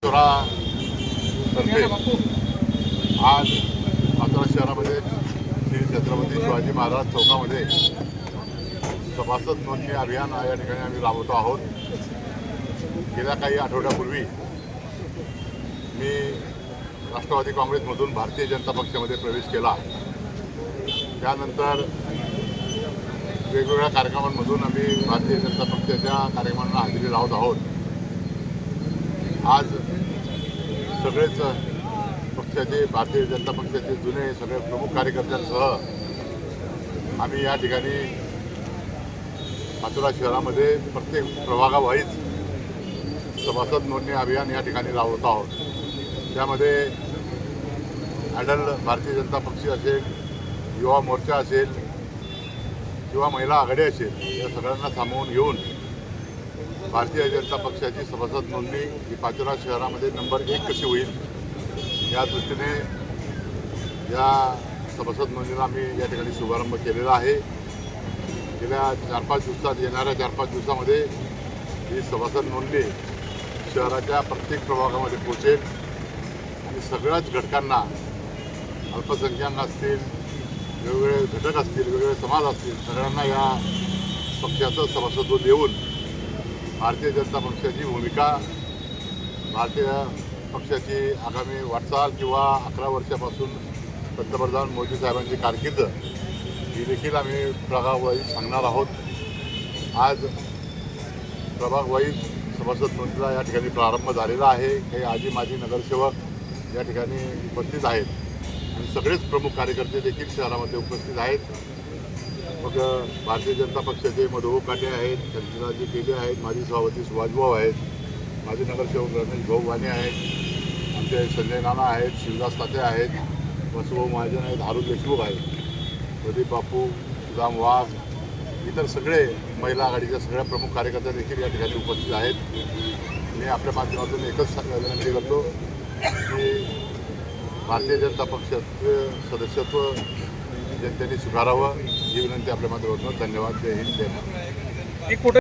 तर्फे आज पाचोरा शहरामध्ये श्री छत्रपती शिवाजी महाराज चौकामध्ये सभासद नोंदणी अभियान या ठिकाणी आम्ही राबवतो आहोत. गेल्या काही आठवड्यापूर्वी मी राष्ट्रवादी काँग्रेसमधून भारतीय जनता पक्षामध्ये प्रवेश केला. त्यानंतर वेगवेगळ्या कार्यक्रमांमधून आम्ही भारतीय जनता पक्षाच्या कार्यक्रमांना हजेरी लावत आहोत. आज सगळेच पक्षाचे भारतीय जनता पक्षाचे जुने सगळे प्रमुख कार्यकर्त्यांसह आम्ही या ठिकाणी पाचोरा शहरामध्ये प्रत्येक प्रभागावाईज सभासद नोंदणी अभियान या ठिकाणी राबवत आहोत. त्यामध्ये ॲडल भारतीय जनता पक्ष असेल, युवा मोर्चा असेल किंवा महिला आघाडी असेल, या सगळ्यांना सामावून घेऊन भारतीय जनता पक्षाची सभासद नोंदणी ही पाचोरा शहरामध्ये नंबर 1 कशी होईल या दृष्टीने या सभासद नोंदणीला आम्ही या ठिकाणी शुभारंभ केलेला आहे. गेल्या 4-5 दिवसात येणाऱ्या 4-5 दिवसामध्ये ही सभासद नोंदणी शहराच्या प्रत्येक प्रभागामध्ये पोहोचेल आणि सगळ्याच घटकांना, अल्पसंख्याक असतील, वेगवेगळे घटक असतील, वेगवेगळे समाज असतील, सगळ्यांना या पक्षाचं सभासदत्व देऊन भारतीय जनता पक्षाची भूमिका, भारतीय पक्षाची आगामी वाटचाल किंवा 11 वर्षापासून पंतप्रधान मोदी साहेबांची कारकीर्द ही देखील आम्ही प्रभागवाईज सांगणार आहोत. आज प्रभागवाईज सभासद नोंदणीला या ठिकाणी प्रारंभ झालेला आहे. काही आजी माजी नगरसेवक या ठिकाणी उपस्थित आहेत आणि सगळेच प्रमुख कार्यकर्ते देखील शहरामध्ये उपस्थित आहेत. मग भारतीय जनता पक्षाचे मधुभाऊ काटे आहेत, चंद्रराजी केले आहेत, माजी सभापती सुभाषभाऊ आहेत, माजी नगरसेवक रमेश भाऊ वाणे आहेत, आमचे संजय नाना आहेत, शिवदास ताते आहेत, वसुभाऊ महाजन आहेत, हारू देशमुख आहेत, प्रदीप बापू, सुदाम वाघ, इतर सगळे महिला आघाडीच्या सगळ्या प्रमुख कार्यकर्ते देखील या ठिकाणी उपस्थित आहेत. मी आपल्या माध्यमातून एकच विनंती करतो की भारतीय जनता पक्षाचं सदस्यत्व जनतेने स्वीकारावं ही विनंती आपल्या माध्यमातून. धन्यवाद. जय हिंद, जय महाराष्ट्र.